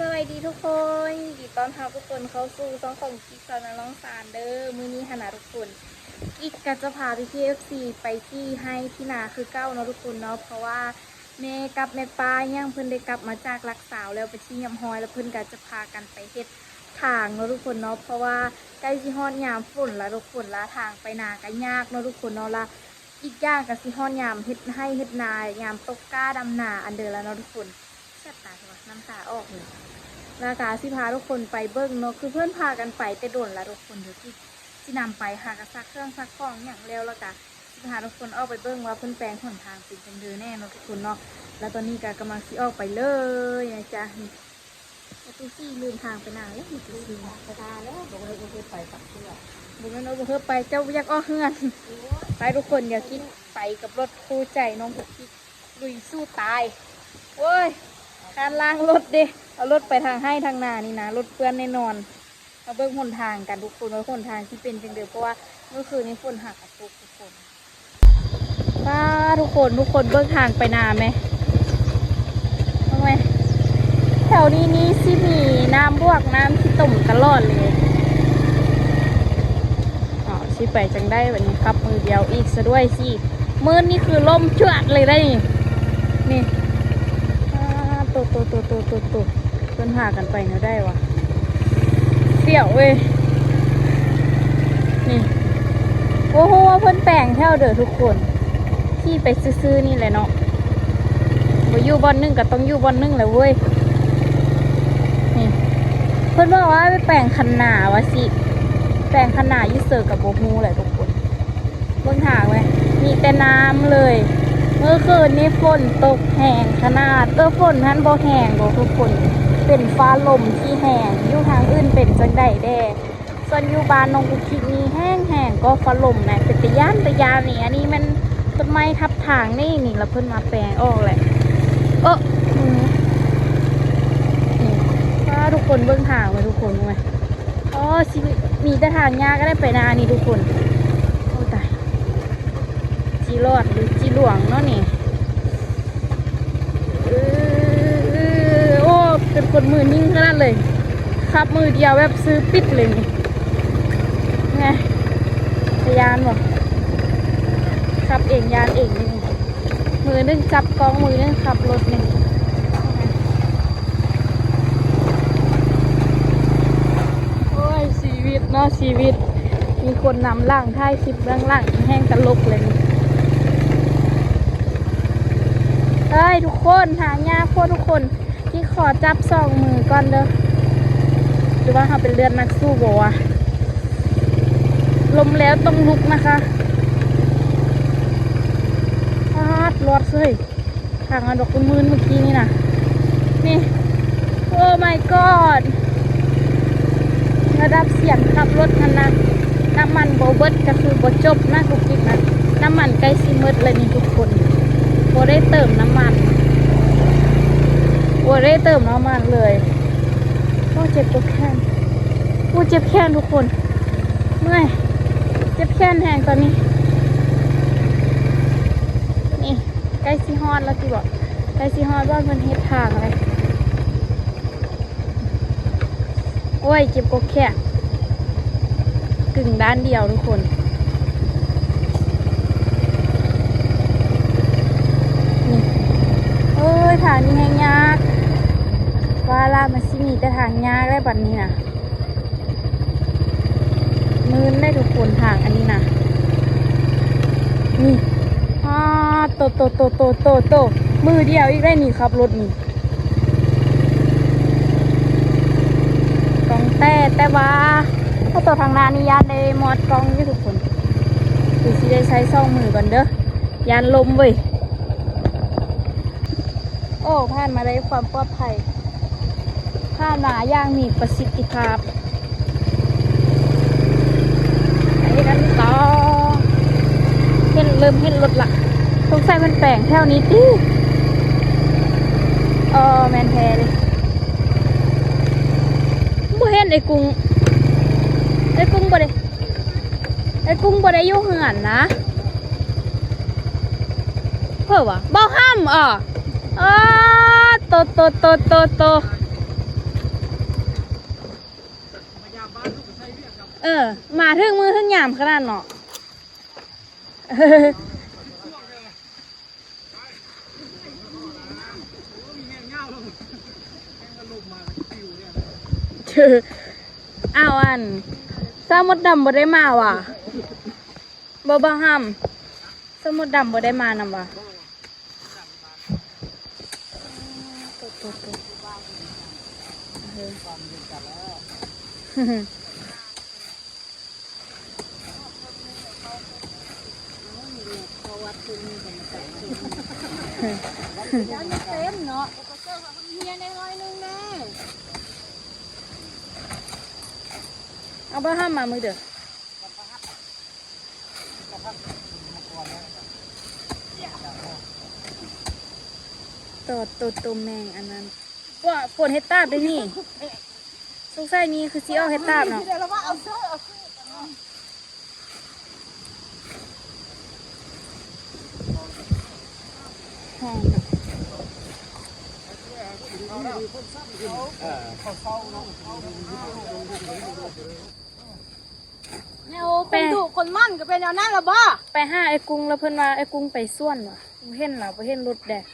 สวัสดีทุกคนยินดีต้อนรับทุกคนเข้าสู่ช่องของกิ๊กสอนน้องสารเด้อมื้อนี้หนาทุกคนกิ๊กก็จะพาไปที่ FC ไปที่ให้ที่นาคือเก้าเนาะทุกคนเนาะเพราะว่าแม่กับแม่ป้าย่างเพิ่นได้กลับมาจากรักษาแล้วไปที่ยำฮอยแล้วเพิ่นก็จะพากันไปเฮ็ดทางเนาะทุกคนเนาะเพราะว่าใกล้สิฮอดยามฝนแล้วทุกคนละทางไปนาก็ยากเนาะทุกคนเนาะละอีกอย่างก็สิฮอดยามเฮ็ดให้เฮ็ดนายามตกก้าดำนาอันเดิมแล้วเนาะทุกคนแซ่บตาใช่ปะน้ำตาออกเลยรากาสิพาทุกคนไปเบิ้งเนาะคือเพื่อนพากันไปแต่โดนละทุกคนเดี๋ยวที่นำไปหากระซักเครื่องซักของอย่างแล้วแล้วกะสิพาทุกคนออกไปเบิ้งว่าเพื่อนแปลงหนทางเป็นจังเดือแน่เนาะทุกคนเนาะแล้วตอนนี้กำลังสิออกไปเลยนะจ๊ะประตูซี่ลืมทางไปนานแล้วประตูซี่ไปนานแล้วบอกเลยว่าไปปักเชือกบอกเลยว่าเพื่อไปเจ้าอยากอ้อเฮือนไปทุกคนอย่าคิดไปกับรถคู่ใจน้องกับคิดลุยสู้ตายโว้ยการล้างรถเด้เอารถไปทางให้ทางนานี่นะรถเปื้อนแน่นอนเราเบิ่งหนทางกันทุกคนว่าหนทางที่เป็นจังเดิมเพราะว่าเมื่อคืนนี้ฝนหักตกทุกคนป้าทุกคนเบิ่งทางไปนาไหมเบิ่งไหมแถวนี้สิมีน้ำบวกน้ำที่ตุ่มตลอดเลยอ๋อสิไปจังได้แบบนี้ครับมือเดียวอีกซะด้วยสิมือนี่คือล่มจวดเลยได้นี่ตัวเพิ่นหากันไปเนาะได้วะเปี่ยวเว้ยนี่โอ้โหเพิ่นแปลงแถวเด้อทุกคนที่ไปซื้อๆนี่แหละเนาะบ่อยู่บอนนึงก็ต้องอยู่บอนนึงแหละเว้ยนี่เพิ่นบอกว่าไปแปลงคันนาวะสิแปลงคันนาอยู่เสิร์ฟกับโบฮูแหละทุกคนเบิ่งทางไหมมีแต่น้ำเลยเมื่อคืนนี้ฝนตกแห้งขนาดฝนท่านบ่แห้งบ่ทุกคนเป็นฟ้าลมที่แห้งอยู่ทางอื่นเป็นจังใดแด่ส่วนอยู่บ้านน้องกุคิกนี่แห้งก็ฟ้าลมนะเป็นตะยานนี่อันนี้มันต้นไม้ทับทางนี่แล้วเพิ่นมาแปลงออกแหละนี่ว่าทุกคนเบิ่งทางไว้ทุกคนรู้ไหมอ๋อสิมีแต่ทางยากก็ได้ไปนานี่ทุกคนโอ้ตายจีรอดหรือจีหลวงเนาะนี่โอ้เป็นคนมือนิ่งขนาดเลยขับมือเดียวแบบซื้อปิดเลยนี่ไงพยานบอกขับเองยานเองนี่มือนึงจับกองมือนึงขับรถนี่โอ้ยชีวิตเนาะชีวิตมีคนนำล่างท้ายคลิปเบื้องหลังแห้งตลกเลยนี่เฮ้ยทุกคนหายากพวกทุกคนที่ขอจับสองมือก่อนเด้อหรือว่าเขาเป็นเลือดนักสู้บอกว่าลมแล้วต้องลุกนะคะพาดรถเลยทางดอกมือเมื่อกี้นี่นะนี่โอ้ my god ระดับเสียงขับรถนั้นนะน้ำมันโบเบิร์ตก็คือโบจบนะทุกทีนะน้ำมันใกล้ซิมเมอร์เลยนี่ทุกคนโบได้เติมน้ำมันเลยโอ้เจ็บตัวแขนโอ้เจ็บแขนทุกคนเมื่อยเจ็บแขนแหงตอนนี้นี่ใกล้ซีฮอนแล้วที่บอกใกล้ซีฮอนว่ามันเฮ็ดทางอะไรโอ้ยเจ็บกว่าแขนกึ่งด้านเดียวทุกคนนี่เอ้ยทางนี้แห้งยากว่าล่ามันสิมีแต่ทางยากได้บัดนี้นะมืนได้ทุกคนทางอันนี้นะนี่โตมือเดียวอีกได้นี่ครับรถนี่กองแต่ว่าถ้าตัวทางหน้านี่ยานได้มอดกองอยู่ทุกคนคือสิได้ใช้ซ่องมือก่อนเด้อยานลมเว้ยโอ้ผ่านมาได้ความปลอดภัยผ่านมาอย่างมีประสิทธิภาพไปกันต่อเริ่มเห็นรถละต้องใส่มันแปลงแถวนี้ดิแมนแทเลยบ่เห็นไอ้กุ้งบ่ได้อยู่เหือนนะเพื่อวะบ่ห้ามโต มาถึงมือถึงยามขนาดเนาะอ้าวอันสามดดำบ่ได้มาว่ะบ่ห้ามสามดดำบ่ได้มานำว่ะยันเต็มเนาะก็เจอกับเฮียในร้อยนึงแน่เอาบ่ห้ามมามือเด้อตัวแมงอันนั้นว่าฝนเฮ็ดตาบได้นี่สงสัยนี่คือสิเอาเฮ็ดตาบเนาะหอมแนวคนดุคนมั่นก็เป็นแนวนั้นละบ่ไปหาไอ้กุ้งแล้วเพิ่นว่าไอ้กุ้งไปส่วนว่ะเห็นล่ะบ่เห็นรถแดก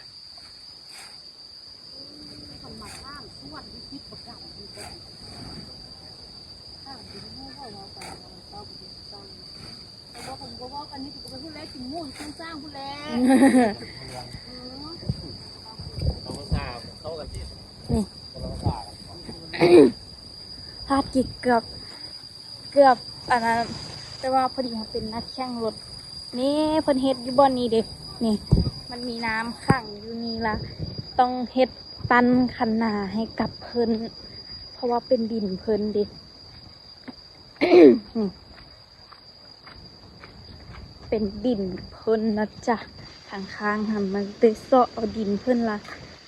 พาดกิกเกือบอันนั้นแต่ว่าพอดีมันเป็นนักแข่งรถนี่เพิ่นเฮ็ดอยู่บ่อนนี้เด็กนี่มันมีน้ำขังอยู่นี่ละต้องเฮ็ดตันคันนาให้กับเพิ่นเพราะว่าเป็นดินเพิ่นเด็ก เป็นดินเพิ่นนะจ๊ะข้างๆหันมันเตะเสาะเอาดินเพิ่นละ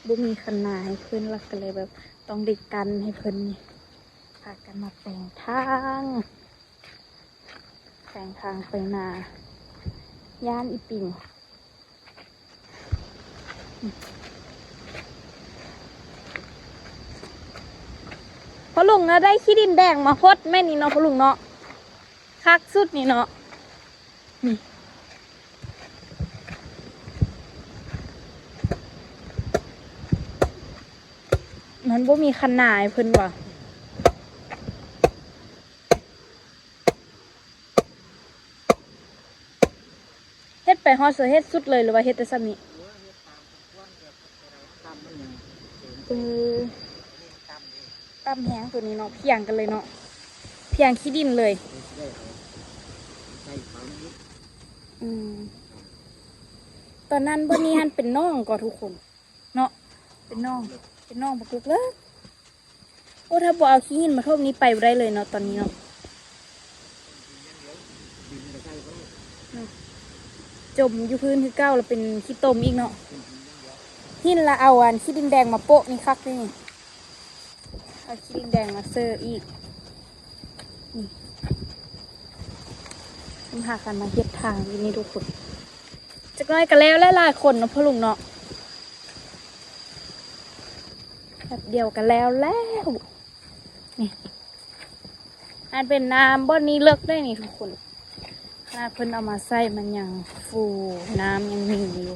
บ่มีคันนาให้เพิ่นละก็เลยแบบต้องได้กันให้เพิ่นนี่พากันมาแปลงทางไปนาย่านอีปิงพอลุงนะได้ขี้ดินแดงมาพดแม่นี่เนาะพอลุงเนาะคักสุดนี่เนาะนี่มันบ่มีขนาดเพิ่นว่ะเฮ็ดไปฮอดเสือเฮ็ดสุดเลยหรือว่าเฮ็ดแต่ซ้ำนี้ตำแห้งตัวนี้เนาะเพียงกันเลยเนาะเพียงขี้ดินเลยตอนนั้นบนนี้ฮันเป็นน้องก็ทุกคนเนาะเป็นน้องบักเลิกโอ้ถ้าบ่เอาขี้หินมาทบนี้ไปได้เลยเนาะตอนนี้เนาะจมอยู่พื้นคือเก้าแล้วเป็นขี้ตมอีกเนาะหินละเอาอันขี้ดินแดงมาโปะนี่คักนี่เอาขี้ดินแดงมาเซอร์อีกนี่ต้องหากันมาเฮ็ดทางอยู่นี่ทุกคนจักน้อยกันแล้วหลายคนเนาะพ่อลุงเนาะแบบเดียวกันแล้วนี่อันเป็นน้ำบ่อนี้เลิกได้นี่ทุกคนขนาดเพิ่นเอามาใส่มันยังฟูน้ำยังมีอยู่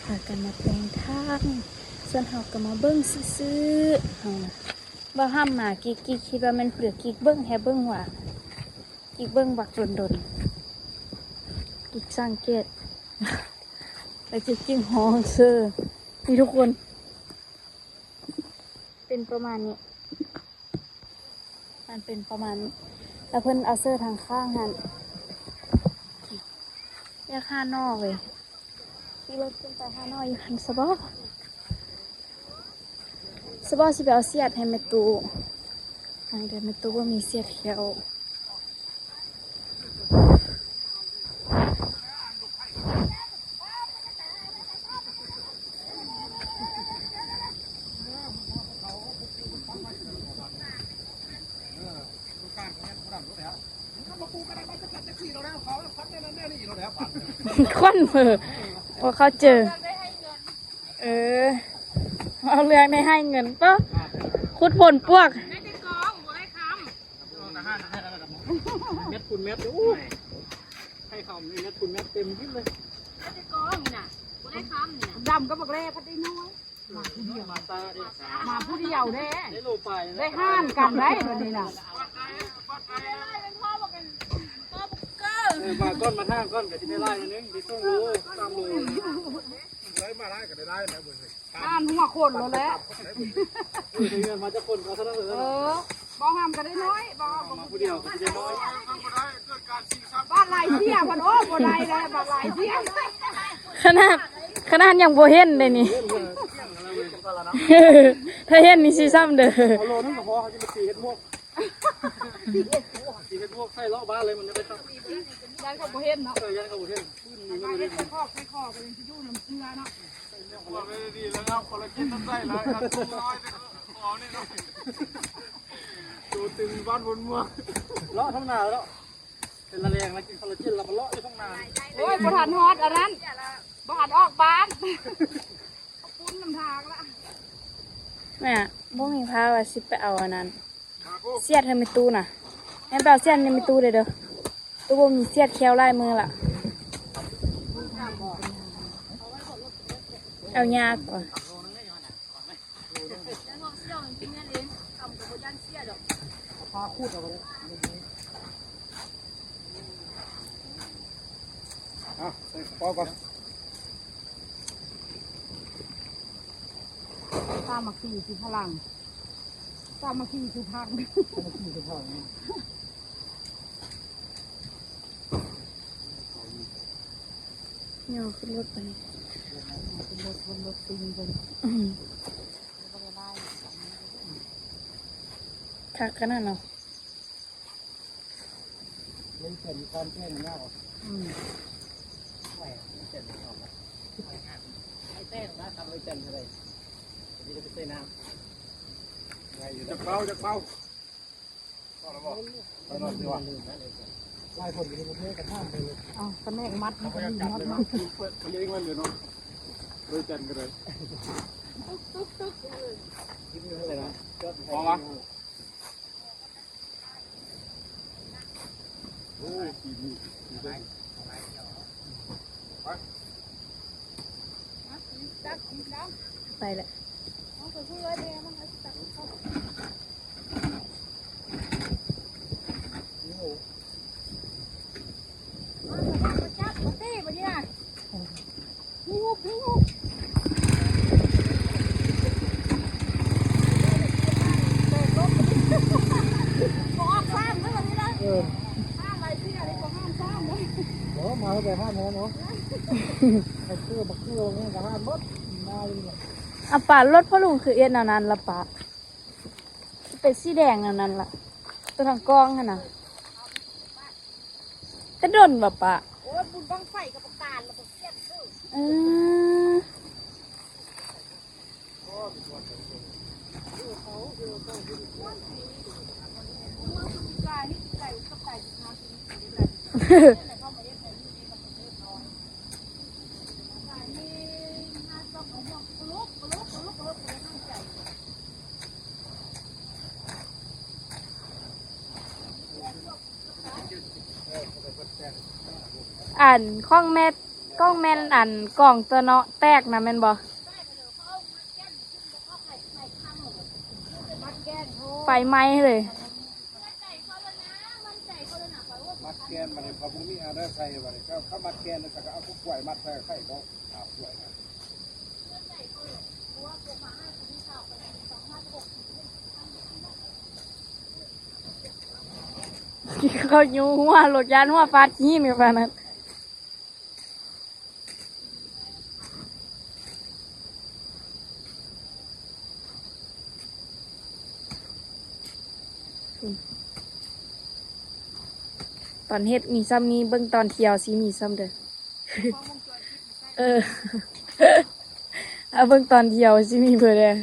พากันมาแปลงทางส่วนเฮาก็มาเบิ้งซื้อๆเฮานะบ่ห้ามมากิ๊กคิดว่ามันเปลือกกิ๊กเบิ้งแฮเบิ้งว่ากิ๊กเบิ้งบักดนกิ๊กสังเกตไปกิ๊กห้องเสื้อนี่ทุกคนเป็นประมาณนี้มันเป็นประมาณนี้แล้วเพิ่นเอาเสื้อทางข้างหันเรียกห้านอกเลยที่รถขึ้นไปห้านอกอยู่หันสบอสิไปเอาเสียดให้แม่ตูเดี๋ยวแม่ตูว่ามีเสียดเขียวควันมือว่าเขาเจอเอาเรื่องได้ให้เงินปะคุดผลพวก เม็ดคุณเม็ดอู้ให้คำนี่เม็ดคุณเม็ดเต็มที่เลยได้กองนี่นะกูได้คำนี่นะ ดำก็บอกแร่พัดได้น้อยมาผู้เดียว มาตาดิ มาผู้เดียวแน่ ได้โลไป ได้ห้านกันได้แบบนี้น่ะ มาก้อนมาท่าก้อนกับที่ได้ไล่นึงที่ต้องรู้ตามรู้ ได้มาได้ก็ได้ได้นะเบอร์ ห้านหัวคนแล้วแหละ เงินมาจะคนเขาเท่านั้นเลย บ้องห้ามกันได้น้อยบ้อง มาผู้เดียวจะน้อย บ้านลายเสียพันโอ้บ่ได้เลยบ้านลายเสีย ขนาดยังบ่เห็นเลยนี่ ถ้าเห็นนี่สิซ้ำเด้อ เอาโลนึงก็พอเขาจะมาตีเห็ดมวกตีเห็ดมวกใส่ล้อบ้านเลยมันจะไปตั้ง ยันเขาบ่เห็นเนาะ ยันเขาเห็น มาเห็นไปคอกไปคอไปสิอยู่น้ำเกลือเนาะ ว่าไม่ได้ดีแล้วครับคนละกินน้ำไส้แล้วครับน้อยขอนี่เนาะดูตึงบ้านบนเมือง เลาะทั้งนาแล้วเป็นละแรงแล้วกินคอลลาเจนเราไปเลาะอยู่ทั้งนา โอ้ยบ่ทันฮอดอันนั้นบ่ทันออกบ้านปุ้นน้ำทางละ แม่บ่มีพาว่าสิไปเอาอันนั้นเสียดให้มีตู้น่ะแม่นไปเอาเสียดให้มีตู้เด้อเด้อตู้บ่มีเสียดแควลายมือล่ะเอายากก่อน พาคูดเอาไปเลย อ่ะใส่ปอก่อน ตามมาขี่คือพลังตามมาขี่คือพัง มาขี่ไปทางนี้ เนี่ยเอาขึ้นรถไป เป็นรถบนรถติงเป็น คักขนาดเนาะ เล่นเสร็จการแก้หน้าออกไอ้เต้นนะทำไอ้จันอะไรนี่จะไปเต้นน้ำ จะเป้าจะเป้าก็แล้วบอกไปนอนดีกว่า ไล่คนอยู่ในประเทศกันห้ามไปเลย เอาตะแมงมัดมันก็มีมัด เลย มั นะ ด เปิดเลี้ยงไว้เลยเนาะโดยจันกันเลย คิดอยู่เท่าไหร่นะ พอวะโอ้ยดีดีดีเลย ไปแหละ เนาะมาแต่ห้ามเนาะไอ้เสื้อบักเสื้อเนี่ยกับห้ามมดมาเลยเนี่ย อ่ะป่ารถพ่อลุงคือเอ็ดอันนั้นละป่าเป็นสีแดงอันนั้นล่ะตัวทางกองหั่นน่ะกระดนบ่ป่า โอ้ยบุญบังไฟกับประกาศระบบเสียบซื้อ เออ ไก่นี่ไก่กับไก่ทางอ่านข้องแม่กล้องแม่นอ่านกล่องตัวเนาะแตกนะแม่นบ่ไฟไหม้เลย มัดแกนมาเลยพอพวกนี้อะไรใส่มาเลยก็เขามัดแกนแล้วก็เอาพวกกล้วยมัดใส่ไข่เขาอาบกล้วยนะ เขาอยู่หัวรถยานหัวฟาดขี้นี่ปานนั้นตอนเฮ็ดมีซ้ำมีเบิ่งตอนเที่ยวสิมีซ้ำเด้อ เออ เอาเบิ่งตอนเที่ยวสิมีเพิ่นเด้อ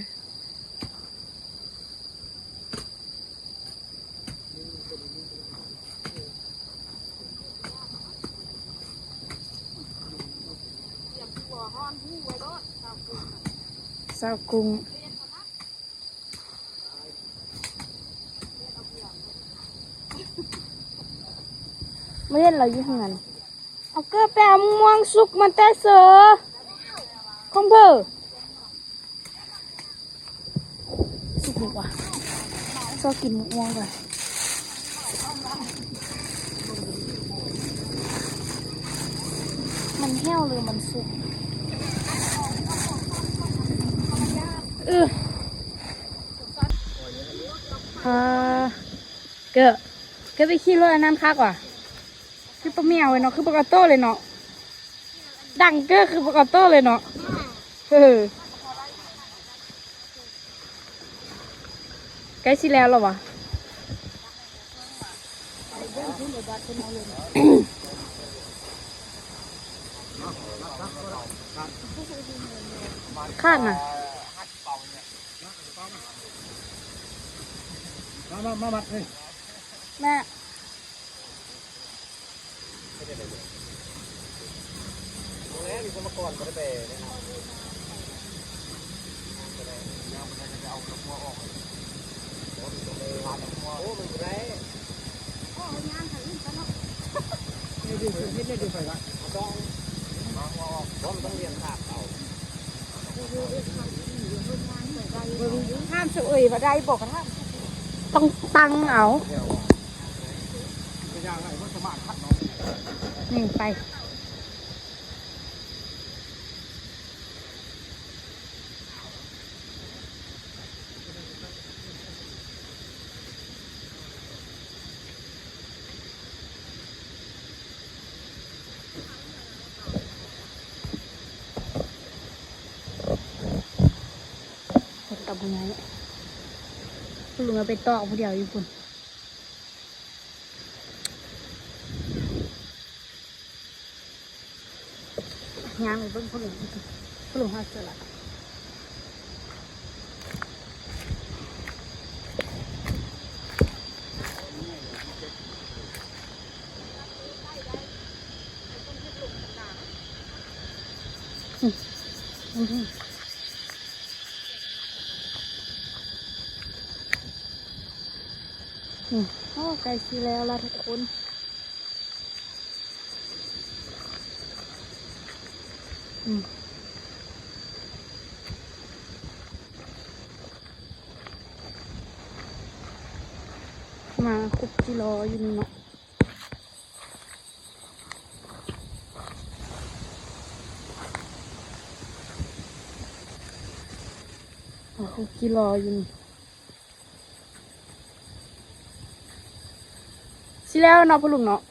สาวกรุง ไม่เห็นเราอยู่ข้างนั้นเอาเกลือแปะม่วงสุกมันแต่เสือคงเบอร์สุกดีกว่าชอบกินม่วงก่อนมันแห้วหรือมันสุกเกิดไปขี่รถอันนั้นคักว่ะคือปลาเมียวเลยเนาะคือปลากระโต้เลยเนาะดังเก้อคือปลากระโต้เลยเนาะใกล้สิแล้วหรอวะคาดน่ะมาบัดเลย แม่ห้ามเฉยมาได้บอกท่านต้องตั้งเอานี่ไปกับยังไงคุณลุงเอาไปตอกผู้เดียวอยู่คุณย่างไปเบิ้งคุณลุงหาเจอละโอ้ไก่ชีแล้วล่ะทุกคนมาคุกกิโลอยู่นี่เนาะมาคุกกิโลอยู่นี่ชิแล้วเนาะพ่อลุงเนาะ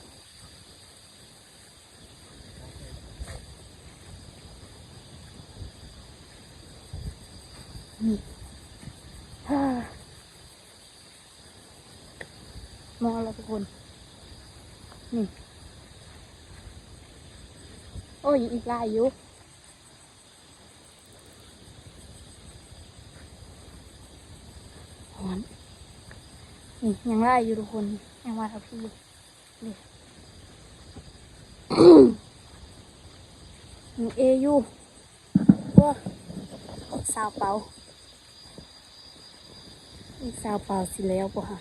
มองแล้วทุกคนนี่โอ้ยอีกลายอยู่หอนนี่ยังไล่อยู่ทุกคนยังมาทับพี่นี่มีเออยู่ว้าสาวเปาอีกสาวเปาสิแล้วป่ะฮะ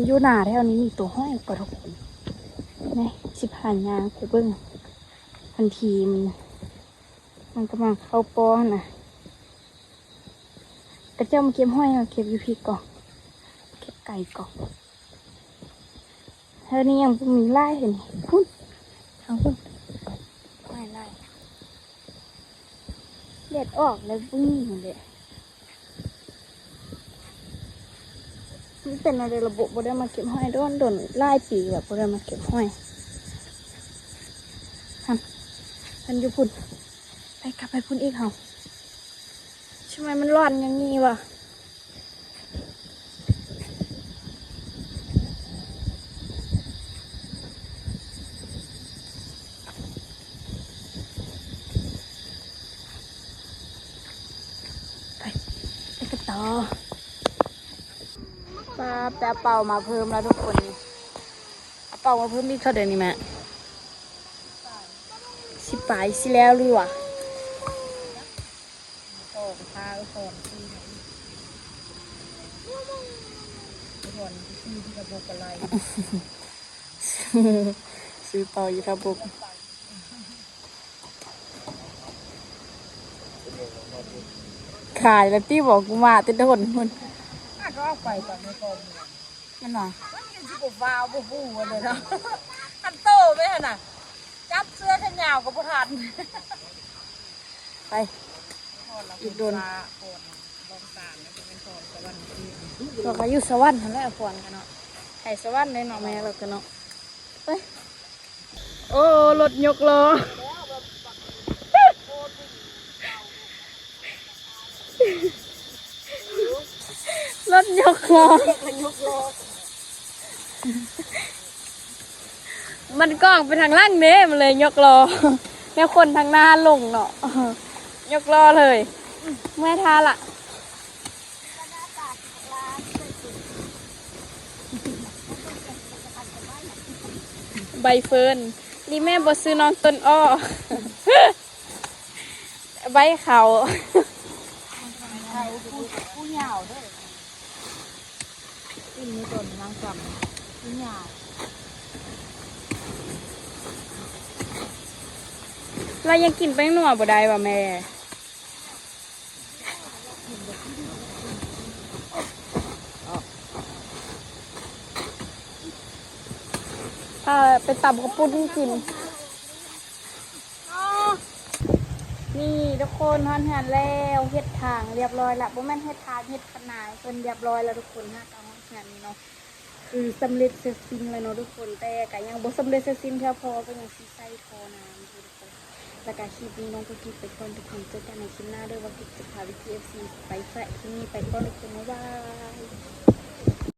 อยู่หนาแถวนี้มีตัวห้อยกระทุกคนนี่สิผ่านยางไปเบิ้งทันทีมันกำลังเข้าป้อนนะกระเจ้ามาเก็บห้อยเก็บอยู่พี่ก่อนเก็บไก่ก่อนเธอนี่ยังมีไล่เห็นพุ่นทางพุ่นไม่ไล่เล็ดออกแล้วพุ่งหมดเลยมันเป็นอะไรระบบบ่ได้มาเก็บห้อยโดนไล่ปีแบบบ่ได้มาเก็บห้อยท่านอยู่พุ่นไปกลับไปพุ่นอีกเหรอทำไมมันร้อนอย่างนี้วะไปกันต่อปลาแปะเป่ามาเพิ่มแล้วทุกคนเอาเป่ามาเพิ่มอีกเท่าเดิมนี่แม่ ปลายสิแล้วหรือวะ พ่อกับพาก็สอนที่ไหนสอนที่ระบบอะไร ซื้อต่ออยู่ระบบขายแล้วที่บอกกูมาติดโดนมัน ถ้าก็เอาไปก่อนในกองเนี่ย นั่นหรอ มันยังสิบวาวบ่ฟูเลยเนาะคันโตไหมฮะน่ะจับเสื้อขนยาวกับบ่ทัน ไป อีกโดน โคนลองสารแล้วจะเป็นโคนสวรรค์ที่ เราก็อยู่สวรรค์นั่นแหละฝนกันเนาะไข่สวรรค์ในเนาะแม่เรากันเนาะไปโอ้รถยกล้อรถยกล้อมันกล้องไปทางล่างเนี้มันเลยยกล้อแล้วคนทางหน้าลงเนาะยกล้อเลยแม่ทาละใบเฟิร์นนี่แม่บอซื้อน้องต้นอ้อ ใบเขาผู้เหยาวด้วย กินในต้นนางจำ ผู้เหยาวเรายังกินแป้งนัวบ่ได้ป่ะแม่พาไปตำข้าวปุ้นกิน นี่ทุกคนฮอนหันแล้วเฮ็ดทางเรียบร้อยละบ่แม่นเฮ็ดทางเฮ็ดขนาดเพิ่นเรียบร้อยแล้วทุกคนฮะตามฮอนหันนี่เนาะคือสำเร็จเสร็จสิ้นเลยเนาะทุกคนแต่ก็ยังบ่สำเร็จเสร็จสิ้นแค่พอก็ยังสิใส่ท่อน้ำทุกคนแล้วก็คลิปนี้น้องก็คิดไปก่อนทุกคนเจอกันในคลิปหน้าด้วยว่ากิจจะพาวิที FC ไปแฟะที่นี่ไปก่อนทุกคนบ๊ายบาย